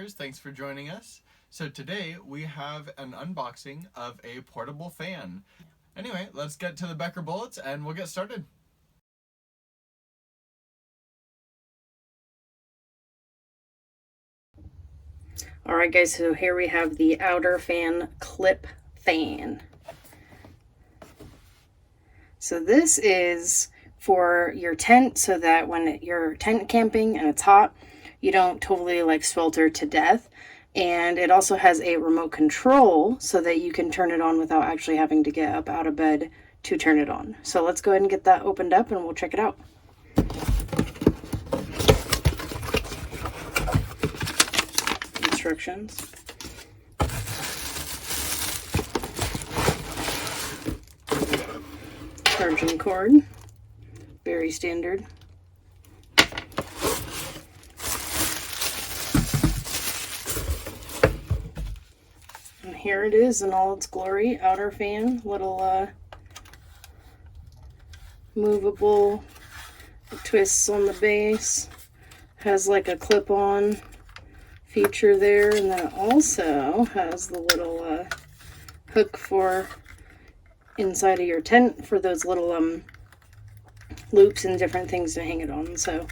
viewers, thanks for joining us. So today we have an unboxing of a portable fan. Anyway, let's get to the Becker bullets and we'll get started. Alright guys, so here we have the Outerfan clip fan. So this is for your tent so that when you're tent camping and it's hot, you don't totally like swelter to death. And it also has a remote control so that you can turn it on without actually having to get up out of bed to turn it on. So let's go ahead and get that opened up and we'll check it out. Instructions. Charging cord. Very standard. And here it is in all its glory. Outerfan, little movable twists on the base. Has like a clip-on feature there, and then it also has the little hook for inside of your tent for those little loops and different things to hang it on. So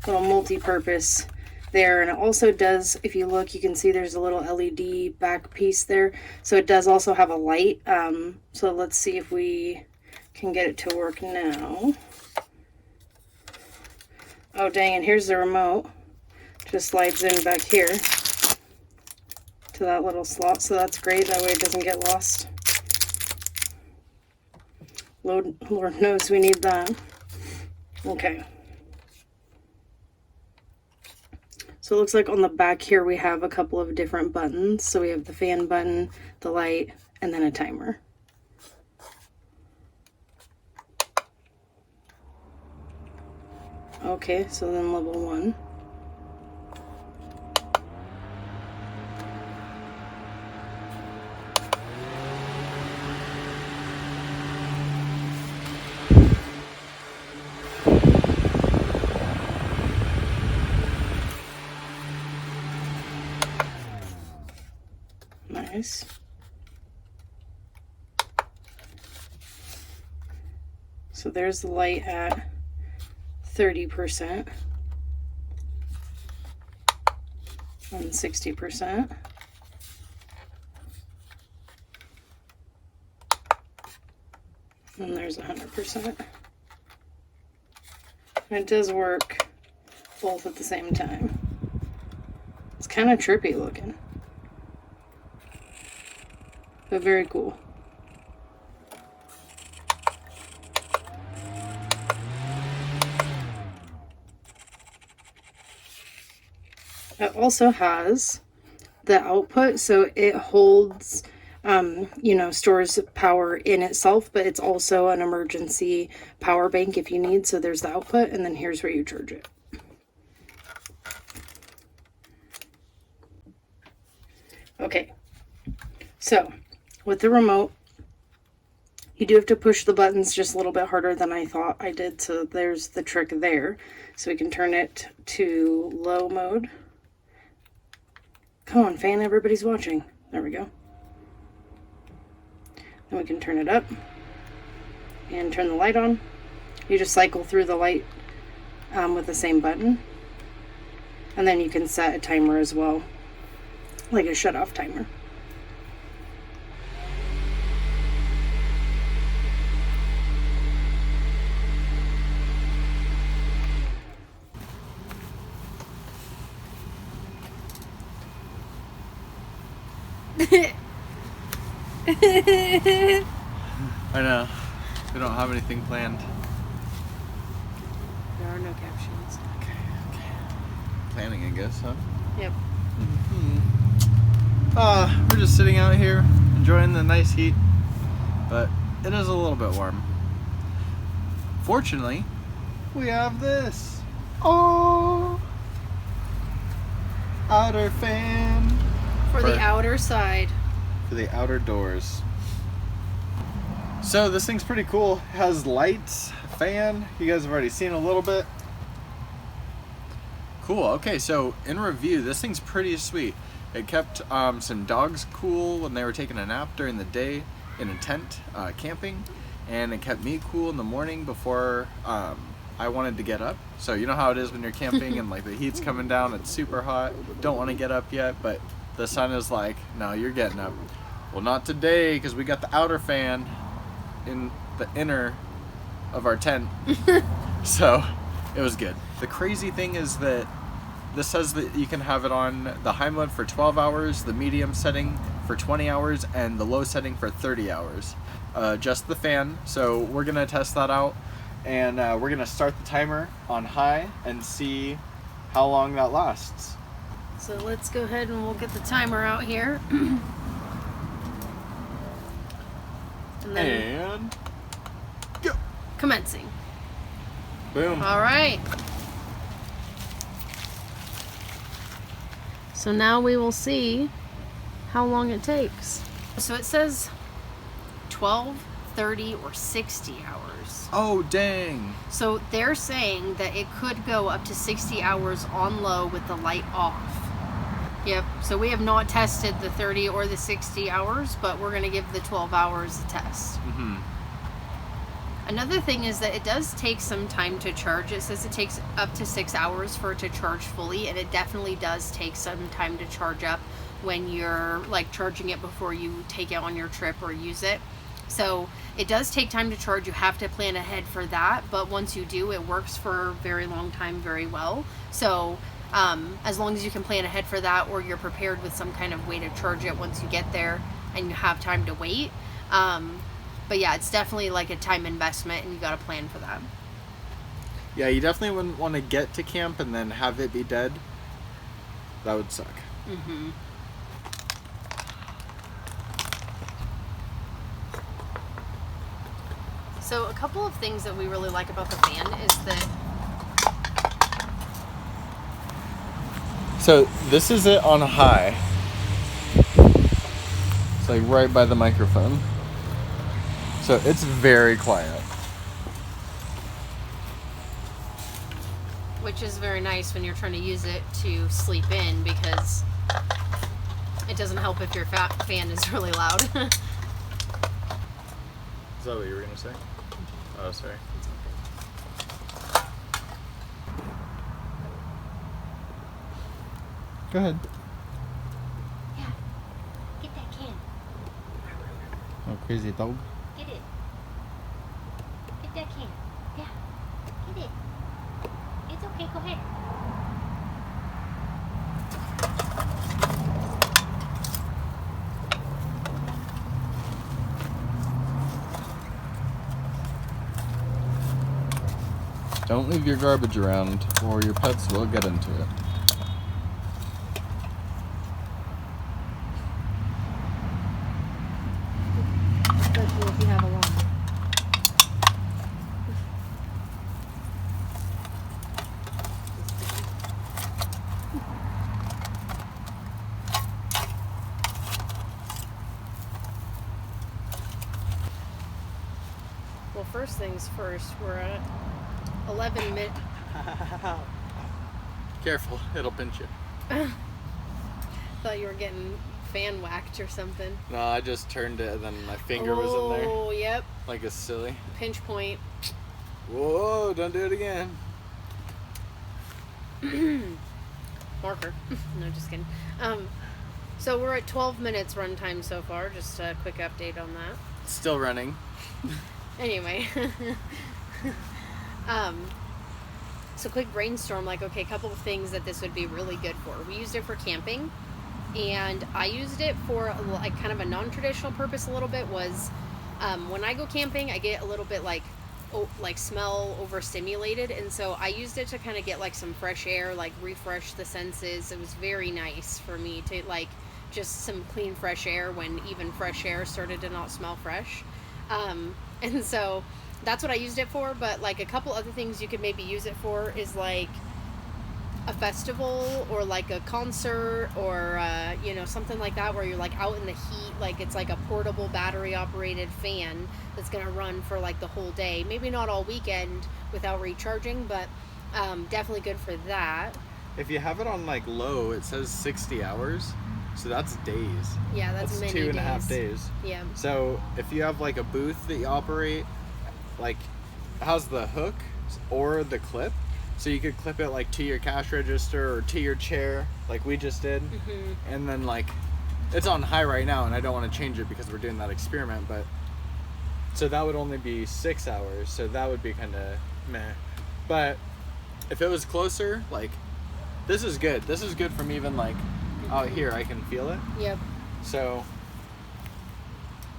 little multi-purpose there. And it also does, if you look, you can see there's a little LED back piece there, so it does also have a light. So let's see if we can get it to work now. Oh dang, and here's the remote. Just slides in back here to that little slot, so that's great. That way it doesn't get lost. Lord knows we need that. Okay. So it looks like on the back here we have a couple of different buttons. So we have the fan button, the light, and then a timer. Okay, so then level 1. Nice. So there's the light at 30% and 60%. And there's 100%. And it does work both at the same time. It's kind of trippy looking, but very cool. It also has the output, so it holds, stores power in itself, but it's also an emergency power bank if you need. So there's the output, and then here's where you charge it. Okay, so with the remote, you do have to push the buttons just a little bit harder than I thought I did. So there's the trick there. So we can turn it to low mode. Come on, fan, everybody's watching. There we go. Then we can turn it up and turn the light on. You just cycle through the light with the same button. And then you can set a timer as well, like a shut-off timer. I know, we don't have anything planned. There are no captions. Okay. Planning, I guess, huh? Yep. We're just sitting out here, enjoying the nice heat, but it is a little bit warm. Fortunately, we have this. Oh! Outerfan. For the outer side. For the outer doors. So this thing's pretty cool. It has lights, fan. You guys have already seen a little bit. Cool. Okay, so in review, this thing's pretty sweet. It kept some dogs cool when they were taking a nap during the day in a tent camping, and it kept me cool in the morning before I wanted to get up. So you know how it is when you're camping and like the heat's coming down, it's super hot, don't want to get up yet, but the sun is like, no, you're getting up. Well, not today, because we got the Outerfan in the inner of our tent. So it was good. The crazy thing is that this says that you can have it on the high mode for 12 hours, the medium setting for 20 hours, and the low setting for 30 hours. Just the fan. So we're gonna test that out, and we're gonna start the timer on high and see how long that lasts. So let's go ahead and we'll get the timer out here. And then go. Commencing. Boom. All right. So now we will see how long it takes. So it says 12, 30, or 60 hours. Oh, dang. So they're saying that it could go up to 60 hours on low with the light off. Yep, so we have not tested the 30 or the 60 hours, but we're going to give the 12 hours a test. Mm-hmm. Another thing is that it does take some time to charge. It says it takes up to 6 hours for it to charge fully, and it definitely does take some time to charge up when you're like charging it before you take it on your trip or use it. So it does take time to charge. You have to plan ahead for that, but once you do, it works for a very long time very well. So as long as you can plan ahead for that, or you're prepared with some kind of way to charge it once you get there and you have time to wait. But yeah, it's definitely like a time investment, and you got to plan for that. Yeah, you definitely wouldn't want to get to camp and then have it be dead. That would suck. Mm-hmm. So a couple of things that we really like about the fan is that... So this is it on high. It's like right by the microphone. So it's very quiet. Which is very nice when you're trying to use it to sleep in, because it doesn't help if your fan is really loud. Is that what you were going to say? Oh, sorry. Go ahead. Yeah, get that can. Oh, crazy dog. Get it. Get that can. Yeah, get it. It's okay, go ahead. Don't leave your garbage around, or your pets will get into it. Especially if you have a lawn. Well, first things first, we're at 11 minutes. Careful, it'll pinch you. Thought you were getting fan whacked or something. No, I just turned it and then my finger was in there. Oh, yep. Like it's silly. Pinch point. Whoa, don't do it again. Marker. No, just kidding. So we're at 12 minutes runtime so far. Just a quick update on that. Still running. Anyway. So quick brainstorm, like, okay, a couple of things that this would be really good for. We used it for camping, and I used it for like kind of a non-traditional purpose a little bit. Was when I go camping, I get a little bit like smell overstimulated, and so I used it to kind of get like some fresh air, like refresh the senses. It was very nice for me to like just some clean fresh air when even fresh air started to not smell fresh. And so that's what I used it for. But like a couple other things you could maybe use it for is like a festival or like a concert or you know, something like that where you're like out in the heat. Like it's like a portable battery operated fan that's gonna run for like the whole day, maybe not all weekend without recharging, but definitely good for that. if you have it on like low, it says 60 hours. So that's days. Yeah, that's many days. 2.5 days. Yeah. So if you have like a booth that you operate, like it has the hook or the clip. So you could clip it like to your cash register or to your chair like we just did. And then like, it's on high right now and I don't want to change it because we're doing that experiment, but so that would only be 6 hours. So that would be kind of meh. But if it was closer, like this is good. This is good from even like out here, I can feel it. Yep. So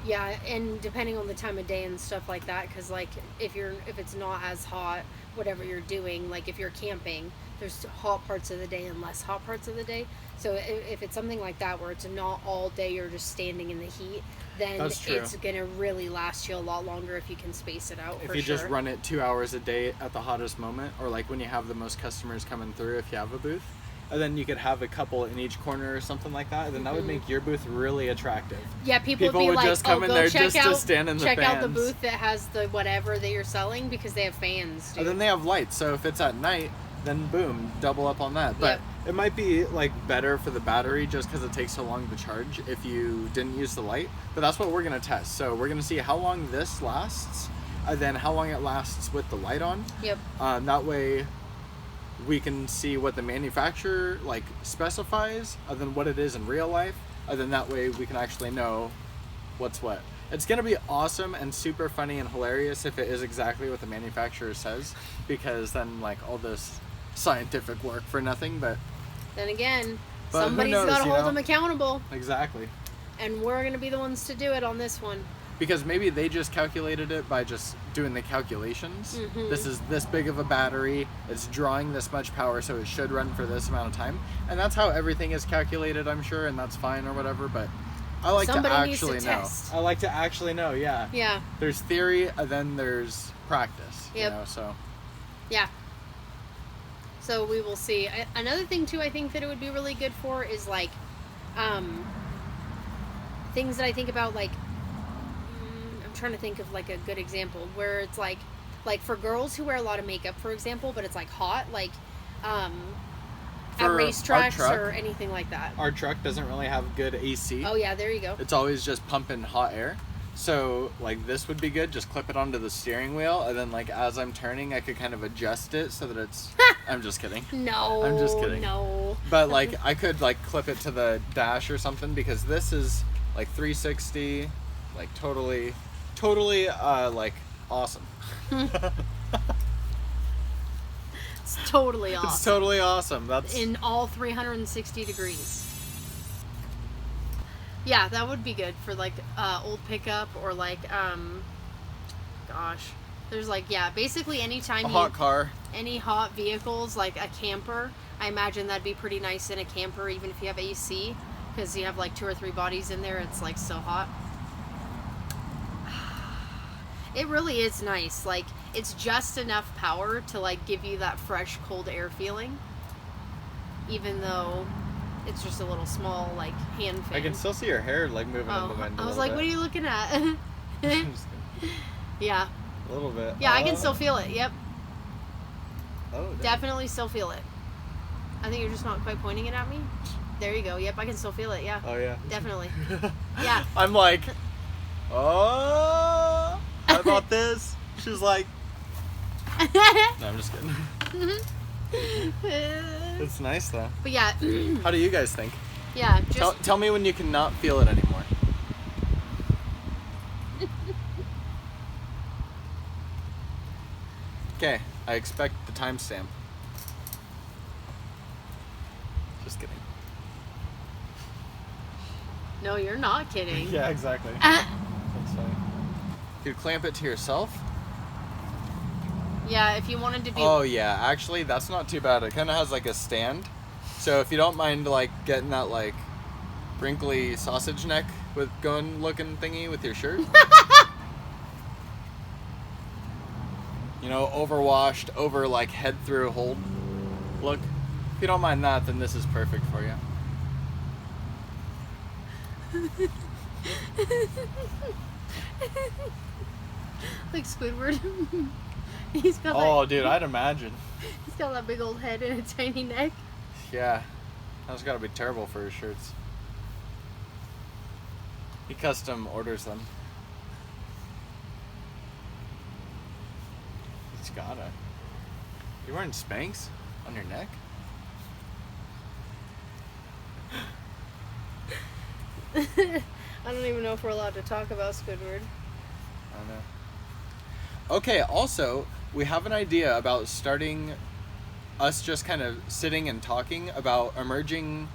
yeah, and depending on the time of day and stuff like that, because like if it's not as hot, whatever you're doing, like if you're camping, there's hot parts of the day and less hot parts of the day. So if it's something like that where it's not all day you're just standing in the heat, then it's gonna really last you a lot longer if you can space it out. If you just run it 2 hours a day at the hottest moment, or like when you have the most customers coming through, if you have a booth, and then you could have a couple in each corner or something like that, and then that would make your booth really attractive. Yeah, people would be would like, just come in there just to stand in the fans. Check out the booth that has the whatever that you're selling because they have fans, dude. And then they have lights, so if it's at night, then boom, double up on that. But it might be like better for the battery just because it takes so long to charge if you didn't use the light. But that's what we're gonna test. So we're gonna see how long this lasts, and then how long it lasts with the light on. Yep. That way we can see what the manufacturer like specifies, and then what it is in real life, and then that way we can actually know what's what. It's gonna be awesome and super funny and hilarious if it is exactly what the manufacturer says, because then like all this scientific work for nothing. But then again, but somebody's got to hold them accountable. Exactly. And we're gonna be the ones to do it on this one. Because maybe they just calculated it by just doing the calculations. This is this big of a battery, it's drawing this much power, so it should run for this amount of time. And that's how everything is calculated, I'm sure, and that's fine or whatever, but I like to actually know. I like to actually know, yeah. Yeah. There's theory, and then there's practice, you know, so. Yeah. So we will see. Another thing, too, I think that it would be really good for is, like, things that I think about, like, trying to think of like a good example where it's like for girls who wear a lot of makeup, for example, but it's like hot, like at racetracks or anything like that. Our truck doesn't really have good AC. Oh yeah, there you go. It's always just pumping hot air. So like this would be good, just clip it onto the steering wheel, and then like as I'm turning I could kind of adjust it so that it's I'm just kidding. No. I'm just kidding. No. But like I could like clip it to the dash or something, because this is like 360, like totally like awesome. It's totally awesome. It's totally awesome. That's in all 360 degrees. Yeah, that would be good for like old pickup or like gosh, there's like basically anytime hot car, any hot vehicles, like a camper. I imagine that'd be pretty nice in a camper, even if you have AC, because you have like 2 or 3 bodies in there. It's like so hot. It really is nice. Like, it's just enough power to like give you that fresh cold air feeling, even though it's just a little small like hand fan. I can still see your hair like moving in the wind. I was like, what are you looking at? Yeah. A little bit. Yeah, I can still feel it. Yep. Oh. Damn. Definitely still feel it. I think you're just not quite pointing it at me. There you go. Yep, I can still feel it. Yeah. Oh yeah. Definitely. Yeah. I'm like, oh. How about this? She's like, no, I'm just kidding. It's nice though. But yeah. How do you guys think? Yeah. Just tell me when you cannot feel it anymore. Okay, I expect the timestamp. Just kidding. No, you're not kidding. Yeah, exactly. That's funny. You clamp it to yourself? Yeah, if you wanted to be... Oh, yeah. Actually, that's not too bad. It kind of has, like, a stand. So if you don't mind, like, getting that, like, wrinkly sausage neck with looking thingy with your shirt. You know, overwashed, over, like, head through hold look. If you don't mind that, then this is perfect for you. Like Squidward. He's got oh, dude, I'd imagine. He's got that big old head and a tiny neck. yeah. That's gotta be terrible for his shirts. He custom orders them. He's gotta. You wearing Spanx on your neck? I don't even know if we're allowed to talk about Squidward. I know. Okay, also, we have an idea about starting us just kind of sitting and talking about emerging,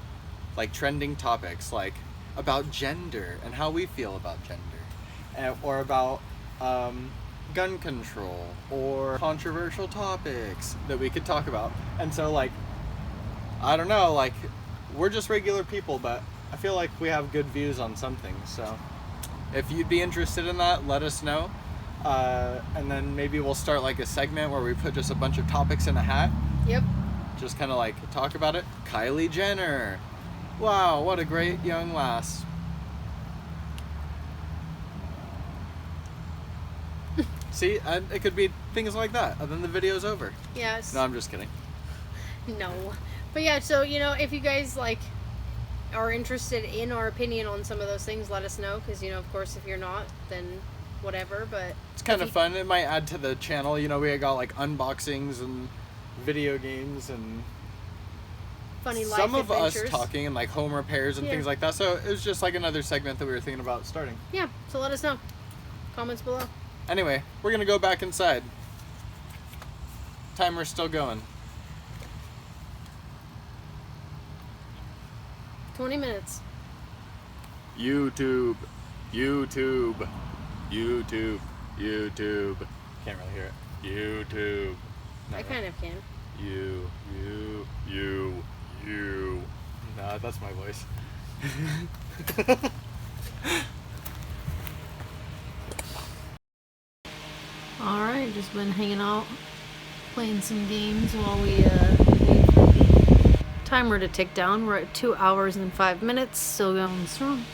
like, trending topics, like about gender and how we feel about gender, or about gun control, or controversial topics that we could talk about. And so, like, I don't know, like, we're just regular people, but I feel like we have good views on something. So if you'd be interested in that, let us know. And then maybe we'll start like a segment where we put just a bunch of topics in a hat. Yep. Just kind of like talk about it. Kylie Jenner. Wow, what a great young lass. See, it could be things like that, and then the video's over. Yes. No, I'm just kidding. No. But yeah, so, you know, if you guys, like, are interested in our opinion on some of those things, let us know. Because, you know, of course, if you're not, then whatever. But it's kind of fun. It might add to the channel. You know, we got, like, unboxings and video games and funny life some of adventures. us talking and, like, home repairs and things like that. So it was just, like, another segment that we were thinking about starting. Yeah, so let us know. Comments below. Anyway, we're going to go back inside. Timer's still going. 20 minutes. YouTube. YouTube. YouTube. YouTube. Can't really hear it. YouTube. I kind of can. You. Nah, that's my voice. Alright, just been hanging out, playing some games while we wait for the timer to tick down. We're at 2 hours and 5 minutes, still going strong.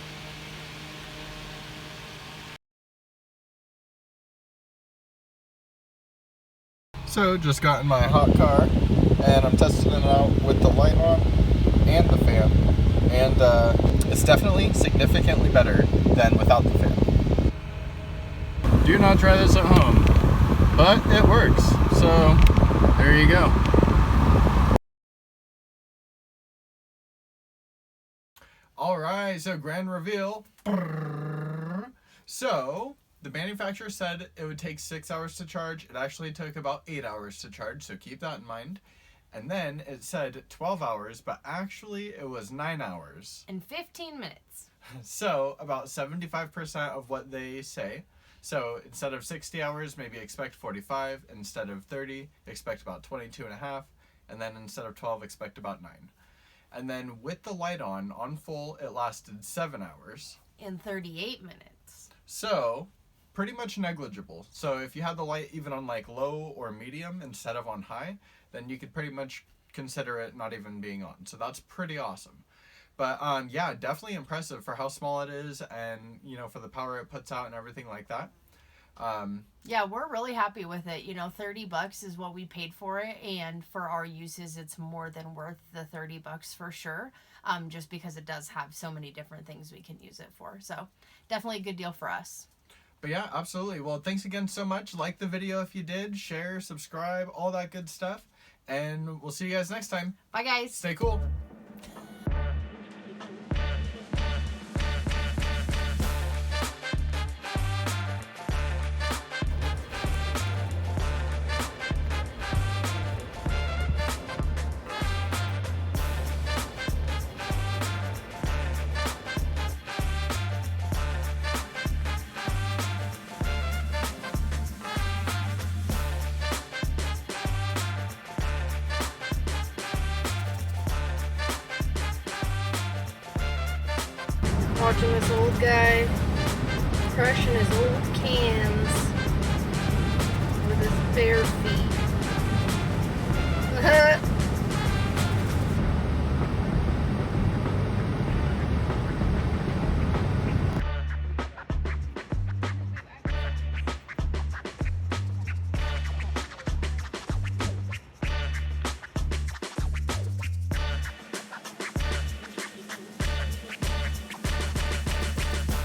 So, just got in my hot car, and I'm testing it out with the light on and the fan. And it's definitely significantly better than without the fan. Do not try this at home, but it works. So, there you go. Alright, so grand reveal. So, the manufacturer said it would take 6 hours to charge. It actually took about 8 hours to charge, so keep that in mind. And then it said 12 hours, but actually it was 9 hours. And 15 minutes. So, about 75% of what they say. So, instead of 60 hours, maybe expect 45. Instead of 30, expect about 22 and a half. And then instead of 12, expect about 9. And then with the light on full, it lasted 7 hours. In 38 minutes. So, pretty much negligible. So if you had the light even on like low or medium instead of on high, then you could pretty much consider it not even being on. So that's pretty awesome. But yeah, definitely impressive for how small it is and, you know, for the power it puts out and everything like that. Yeah, we're really happy with it. You know, $30 is what we paid for it, and for our uses, it's more than worth the $30 for sure. Just because it does have so many different things we can use it for. So definitely a good deal for us. But yeah, absolutely. Well, thanks again so much. Like the video if you did, share, subscribe, all that good stuff. And we'll see you guys next time. Bye, guys. Stay cool. Watching this old guy crushing his old can.